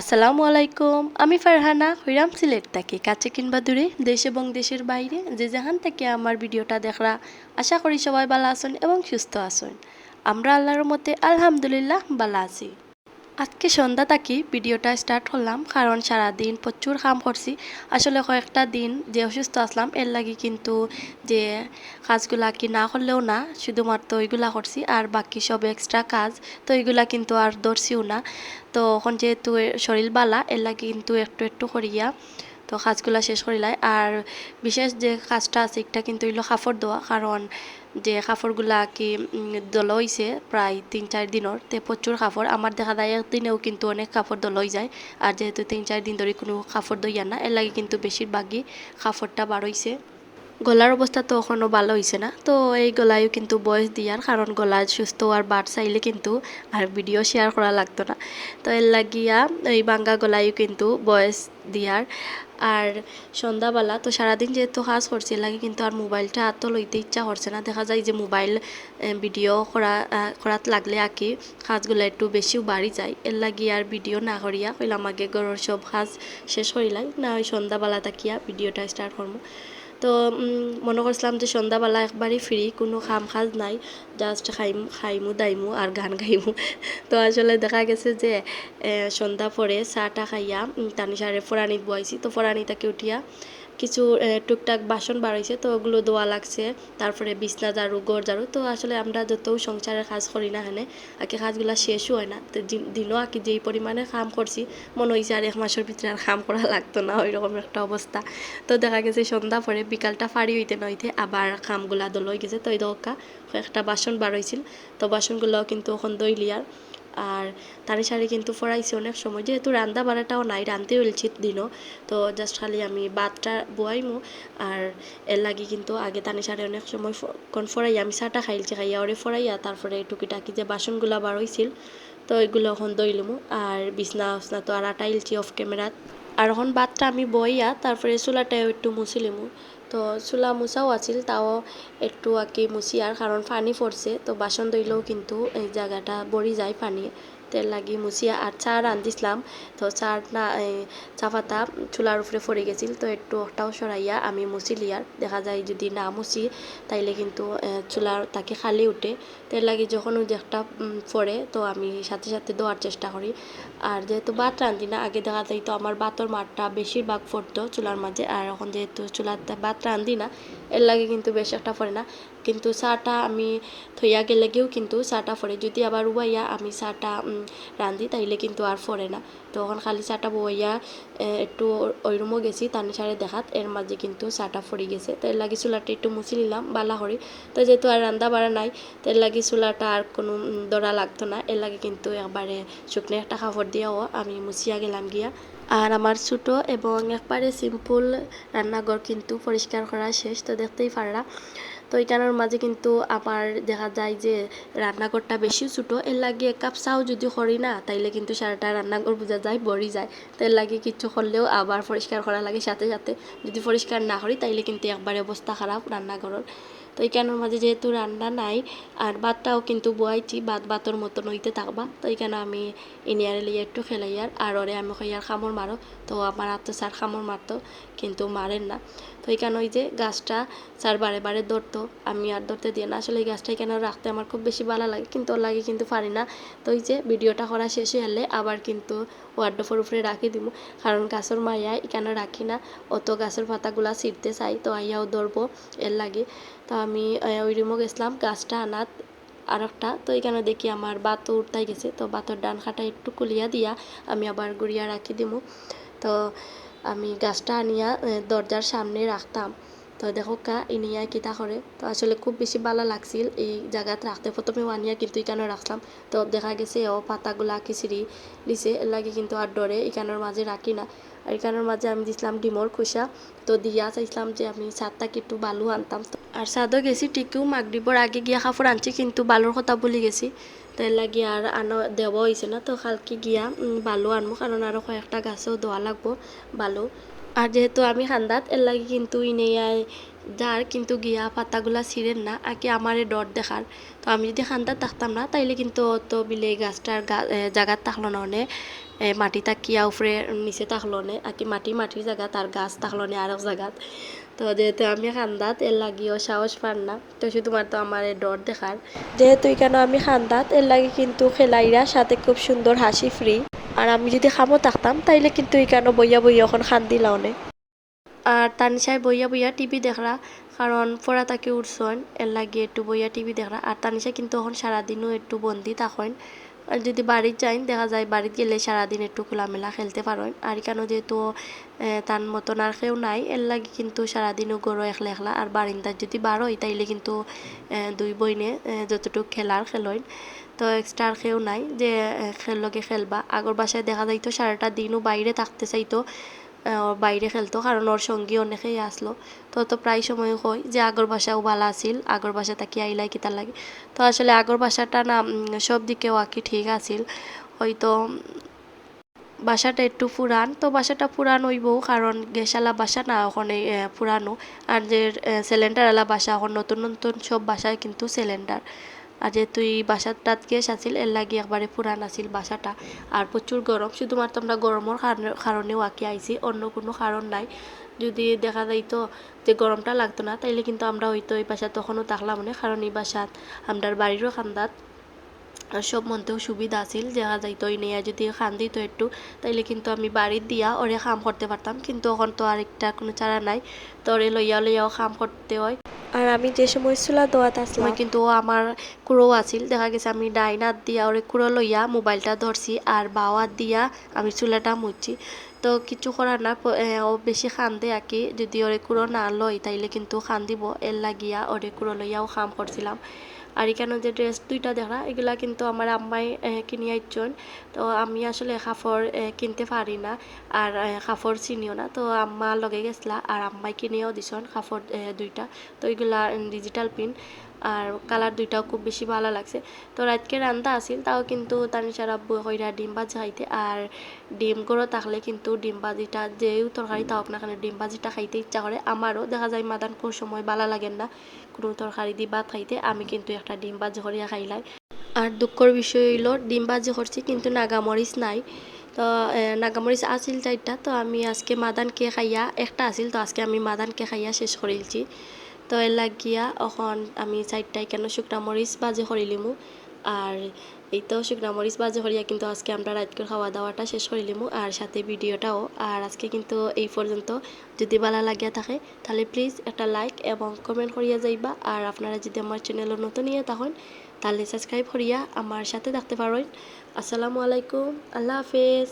আসসালামু আলাইকুম। আমি ফারহানা হইরাম সিলেট থাকি। কাছে কিংবা দূরে, দেশ এবং দেশের বাইরে যে যেখান থেকে আমার ভিডিওটা দেখরা, আশা করি সবাই ভালো আছেন এবং সুস্থ আছেন। আমরা আল্লাহর মতে আলহামদুলিল্লাহ ভালো আছি। আজকে সন্ধ্যা থাকি ভিডিওটা স্টার্ট করলাম, কারণ সারাদিন প্রচুর কাম করছি। আসলে কয়েকটা দিন যে অসুস্থ আসলাম এর লাগি কিন্তু যে কাজগুলা কি না করলেও না, শুধুমাত্র ওইগুলা করছি, আর বাকি সব এক্সট্রা কাজ তো এইগুলা কিন্তু আর ধরছিও না। তো এখন যেহেতু শরীর বালা এর লাগি কিন্তু একটু একটু করিয়া তো কাজগুলা শেষ করিলাই। আর বিশেষ যে কাজটা আছে এটা কিন্তু হইলো কাপড় ধোয়া, কারণ যে কাপড়গুলা কি দলা হইছে প্রায় 3-4 দিনের, তে প্রচুর কাপড় আমার দেখা যায় একদিনেও কিন্তু অনেক কাপড় দলা হয়ে যায়। আর যেহেতু 3-4 দিন ধরে কোনো কাপড় দইয়া না এর লাগে কিন্তু বেশিরভাগই কাপড়টা বার হইছে। গলার অবস্থা তো এখনও ভালো হয়েছে না, তো এই গলায়ও কিন্তু বয়স দিয়ার, কারণ গলা সুস্থ আর বাট চাইলে কিন্তু আর ভিডিও শেয়ার করা লাগতো না। তো এর লাগিয়া এই বাঙ্গা গলায়ও কিন্তু বয়স দিয়ার। আর সন্ধ্যাবেলা তো সারাদিন যেহেতু কাজ করছে এর লাগে কিন্তু আর মোবাইলটা এত লইতে ইচ্ছা করছে না। দেখা যায় যে মোবাইল ভিডিও করাত লাগলে আর কি কাজগুলো একটু বেশিও বাড়ি যায়, এর লাগি আর ভিডিও না করিয়া কইলাম আগে ঘরের সব কাজ শেষ করিলাই, না ওই সন্ধ্যাবেলা তাকিয়া ভিডিওটা স্টার্ট করবো। তো মনে করছিলাম যে সন্ধ্যাবেলা একবারই ফ্রি, কোনো কাম কাজ নাই, জাস্ট খাইমু দাইমু আর গান গাইমু। তো আসলে দেখা গেছে যে সন্ধ্যা পরে চাটা খাইয়া তানিশারে ফোরানিত বয়াইছি। তো ফোরানিটাকে উঠিয়া কিছু টুকটাক বাসন বাড়াইছে, তো ওগুলো ধোয়া লাগছে। তারপরে বিছনা ঝাড়ু, ঘর ঝাড়ু। তো আসলে আমরা যত সংসারের কাজ করি না এখানে আগে কাজগুলো শেষও হয় না। তো দিনও আর কি যেই পরিমাণে কাম করছি মনে হয়েছে আর 1 মাসের ভিতরে আর কাম করা লাগতো না, ওই রকম একটা অবস্থা। তো দেখা গেছে সন্ধ্যা পরে বিকালটা ফাড়ি হইতে না হইতে আবার কামগুলা দল হয়ে গেছে। তো এই দোকা একটা বাসন বার হয়েছিল, তো বাসনগুলো কিন্তু এখন দইলিয়ার। আর তারি শাড়ি কিন্তু ফরাইছি অনেক সময়, যেহেতু রান্না বাড়াটাও নাই, রানতে হইলছি দিনও। তো জাস্ট খালি আমি ভাতটা বয়াইমু। আর এর লাগি কিন্তু আগে তানি শাড়ি অনেক সময় কোন ফরাইয়া আমি চাটা খাইলছি, খাইয়া ওরে ফরাইয়া তারপরে টুকিটাকি যে বাসনগুলা বার হয়েছিল তো ওইগুলো এখন দইলমু। আর বিছনা উছনা তো আর আটাইলছি অফ ক্যামেরাত। আর এখন ভাতটা আমি বইয়া তারপরে চুলাটাও একটু মুছিলিমু। তো চুলা মুছাও আছিল, তাও একটু আর কি মুছি, আর কারণ পানি পড়ছে তো বাসন ধুইলেও কিন্তু এই জায়গাটা বড়ি যায় পানি, তেল লাগি মুছিয়া। আর চা রান্ধিছিলাম, তো চার না চা পাতা চুলার উপরে পড়ে গেছিল, তো একটু ওটাও সরাইয়া আমি মুছিলি। আর দেখা যায় যদি না মুছি তাইলে কিন্তু চুলার তাকে খালি উঠে, তেল লাগি যখন ওই একটা পড়ে তো আমি সাথে সাথে দেওয়ার চেষ্টা করি। আর যেহেতু ভাত রান্ধি না, আগে দেখা যায় তো আমার ভাতর মাঠটা বেশিরভাগ পড়তো চুলার মাঝে, আর এখন যেহেতু চুলাতে ভাত রান্ধি না এর লাগে কিন্তু বেশ একটা পড়ে না। কিন্তু চাটা আমি থইয়া গেলে গিয়েও কিন্তু চাটা পড়ে, যদি আবার উবাইয়া আমি চাটা রান্ধি তাইলে কিন্তু আর পড়ে না। তখন খালি চাটা বইয়া একটু ওই রুমও গেছি তানি সারে দেখাত, এর মাঝে কিন্তু চাটা পড়ে গেছে। তো এর লাগে চুলাটা একটু মুছি নিলাম বালা করি। তো যেহেতু আর রান্না বাড়া নাই তো এর লাগে চুলাটা আর কোনো দরা লাগতো না, এর লাগে কিন্তু একবারে শুকনো একটা কাপড় দিয়েও আমি মুছিয়া গেলাম গিয়া। আর আমার ছোটো এবং একবারে সিম্পল রান্নাঘর কিন্তু পরিষ্কার করা শেষ, তো দেখতেই পারলা। তো এইখানের মাঝে কিন্তু আমার দেখা যায় যে রান্নাঘরটা বেশি ছোটো, এর লাগে 1 কাপ চাও যদি করি না তাইলে কিন্তু সারাটা রান্নাঘর বোঝা যায় ভরি যায়। তো এর লাগে কিছু করলেও আবার পরিষ্কার করা লাগে সাথে সাথে, যদি পরিষ্কার না করি তাইলে কিন্তু একবারে অবস্থা খারাপ রান্নাঘরের। তো এইখানের মাঝে যেহেতু রান্না নাই আর ভাতটাও কিন্তু বয়াইছি, ভাতর মতন হইতে থাকবা, তো এইখানে আমি ইনিয়ারে লিয়ে একটু খেলাইয়ার আর ওরে আমি কইয়ার খামড় মারো, তো আমার হাত তো স্যার খামড় মারতো কিন্তু মারেন না। তো এইখানে ওই যে গাছটা স্যার বারে বারে ধরতো, আমি আর ধরতে দিয়ে না। আসলে এই গাছটা এখানে রাখতে আমার খুব বেশি ভালো লাগে, কিন্তু ওর লাগে কিন্তু পারি না। তো ওই যে ভিডিওটা করা শেষে হলে আবার কিন্তু ওয়ার্ডরোবের উপরে রাখি দিব, কারণ গাছের মায়া এখানে রাখি না, অত গাছের পাতাগুলা ছিঁড়তে চাই তো আইয়াও ধরবো এর লাগে। তো আমি ওই রুমও গেছিলাম গাছটা আনাত আর একটা। তো এখানে দেখি আমার বাতো উঠতাই গেছে, তো বাতর ডান খাটা একটু কুলিয়া দিয়া আমি আবার গুড়িয়া রাখি দিব। তো আমি গাছটা আনিয়া দরজার সামনে রাখতাম। তো দেখো কা ইনিয়া কিতা করে, তো আসলে খুব বেশি ভালো লাগছিল এই জায়গাত রাখতে। প্রথমে আনিয়া কিন্তু এখানে রাখলাম, তো দেখা গেছে ও পাতাগুলা খিচিড়ি দিছে এর লাগে কিন্তু আর ডরে এখানের মাঝে রাখি না। আর এখানের মাঝে আমি দিছিলাম ডিমর খোসা, তো দিয়া চাইছিলাম যে আমি ছাদটাকে একটু বালু আনতাম। আর ছাদও গেছি ঠিকও মাগরিবর আগে গিয়া কাপড় আনছি, কিন্তু বালুর কথা বলি গেছি, তো এর লাগে আর আনো দেওয়া হয়েছে না। তো কালকে গিয়া বালু আনবো, কারণ আরও কয়েকটা গাছও দেওয়া লাগবো বালু। আর যেহেতু আমি খান্দাত এর লাগে কিন্তু ইনেয়ায় যার কিন্তু গিয়া পাতাগুলা ছিঁড়েন না আর কি আমারে ডর দেখার। তো আমি যদি খান্দাত থাকতাম না তাইলে কিন্তু অত বিলে গাছটার জায়গার থাকলো না অনেক, মাটি তাকিয়া উপরে নিচে থাকলো নে আর কি মাটির জায়গা তার গাছ থাকলো নে আরেক জায়গাত। তো যেহেতু আমি খান্দাত এর লাগিও সাহস পান না, তো শুধুমাত্র আমার ডর দেখার যেহেতু এখানে আমি খান্দাত এর লাগে কিন্তু খেলাইরা সাথে খুব সুন্দর হাসি ফ্রি। আর আমি যদি খামো থাকতাম তাইলে কিন্তু এখানে বইয়া বইয়া এখন খান্দি লাওনে। আর তানিশায় বইয়া বইয়া টিভি দেখরা, কারণ পড়া তাকে উঠছন এর লাগে একটু বইয়া টিভি দেখরা। আর তানিশা কিন্তু এখন সারাদিনও একটু বন্দি তখন। আর যদি বাড়ির যাই দেখা যায় বাড়িতে গেলে সারাদিন একটু খোলামেলা খেলতে পারেন। আর কেন যেহেতু তার মতন আর কেউ নাই এর লাগে কিন্তু সারাদিনও গরো একলা একলা। আর বারিন্দার যদি বার হয় তাইলে কিন্তু দুই বইনে যতটুকু খেলার খেলইন, তো এক্সট্রা আর কেউ নাই যে লগে খেলবা। আগর বাসায় দেখা যাইতো সারাটা দিনও বাইরে থাকতে চাইতো, বাইরে খেলতো, কারণ ওর সঙ্গী অনেকেই আসলো। তো প্রায় সময় কই যে আগর বাসাও ভালো আছিল, আগর বাসা তাকে আইলাই কিতার লাগে। তো আসলে আগর বাসাটা না সব দিকেও আঁকি ঠিক আছিল, হয়তো বাসাটা একটু পুরান। তো বাসাটা পুরান হইব কারণ গ্যাসালা বাসা না ওখানে পুরানো। আর যে সিলিন্ডারওয়ালা বাসা এখন নতুন নতুন সব বাসায় কিন্তু সিলিন্ডার। আর যেহেতু এই বাসাটাত গ্যাস আছিল এর লাগে একবারে পুরান আছিল বাসাটা। আর প্রচুর গরম, শুধুমাত্র আমরা গরমের কারণেও আঁকি আইছি, অন্য কোনো কারণ নাই। যদি দেখা যাইতো যে গরমটা লাগতো না তাইলে কিন্তু আমরা হয়তো এই বাসা তখনও থাকলাম না, কারণ এই বাসাত আমরা বাড়িরও খান্দাত সব মনতেও সুবিধা আছিল। দেখা যাইতো এই নিয়ে যদি খান দিত একটু তাইলে কিন্তু আমি বাড়ির দিয়া ওরে কাম করতে পারতাম, কিন্তু এখন তো আরেকটা কোনো চারা নাই, তো ওরে লইয়াও কাম করতে হয়। আর আমি যে সময় চুলা দোয়াত আসলাম কিন্তু ও আমার কুড়ো আছিল, দেখা গেছে আমি ডাইন হাত দিয়া ওরে কুড়ো লইয়া মোবাইলটা ধরছি আর বাও হাত দিয়া আমি চুলাটা মুছছি। তো কিছু করার না, ও বেশি খান্দে আর কি, যদি ওরে কুড়ো না লই তাইলে কিন্তু খান দিব, এর লাগিয়া ওরে কুড়ো লইয়াও কাম করছিলাম। আর এখানে যে ড্রেস দুইটা দেখা এগুলা কিন্তু আমার আম্মাই কিনে আইছন। তো আমি আসলে কাপড় কিনতে পারি না, আর কাপড় চিনিও না, তো আম্মা লগে গেছলা আর আম্মাই কিনেও দিছন কাপড় দুইটা। তো এগুলা ডিজিটাল প্রিন্ট, আর কালার দুইটাও খুব বেশি ভালো লাগছে। তো রাতকে রান্না আছিল, তাও কিন্তু তানিশার আব্বু কইরা ডিম ভাজি খাইতে। আর ডিম গড়ো থাকলে কিন্তু ডিম ভাজিটা যেও তরকারি থাকুক না কেন ডিম ভাজিটা খাইতে ইচ্ছা করে। আমারও দেখা যায় মাদান কোন সময় ভালো লাগে না কোনো তরকারি দিয়ে ভাত খাইতে, আমি কিন্তু একটা ডিম ভাজি করিয়া খাইলাই। আর দুঃখর বিষয় হইল ডিম ভাজি করছি কিন্তু নাগামরিচ নাই। তো নাগামরিচ আছিল 4টা, তো আমি আজকে মাদানকে খাইয়া একটা আছিল, তো আজকে আমি মাদানকে খাইয়া শেষ করিলছি। তো এর লাগিয়া এখন আমি 4টায় কেন শুকনা মরিচ ভাজি করিলিমু। আর এই তো শুকনা মরিচ ভাজি করিয়া কিন্তু আজকে আমরা রাতকের খাওয়া দাওয়াটা শেষ করিলিমু, আর সাথে ভিডিওটাও। আর আজকে কিন্তু এই পর্যন্ত, যদি ভালো লাগিয়া থাকে তাহলে প্লিজ একটা লাইক এবং কমেন্ট করিয়া যাইবা। আর আপনারা যদি আমার চ্যানেলও নতুন ইয়ে তখন তাহলে সাবস্ক্রাইব করিয়া আমার সাথে থাকতে পারেন। আসসালামু আলাইকুম, আল্লাহ হাফেজ।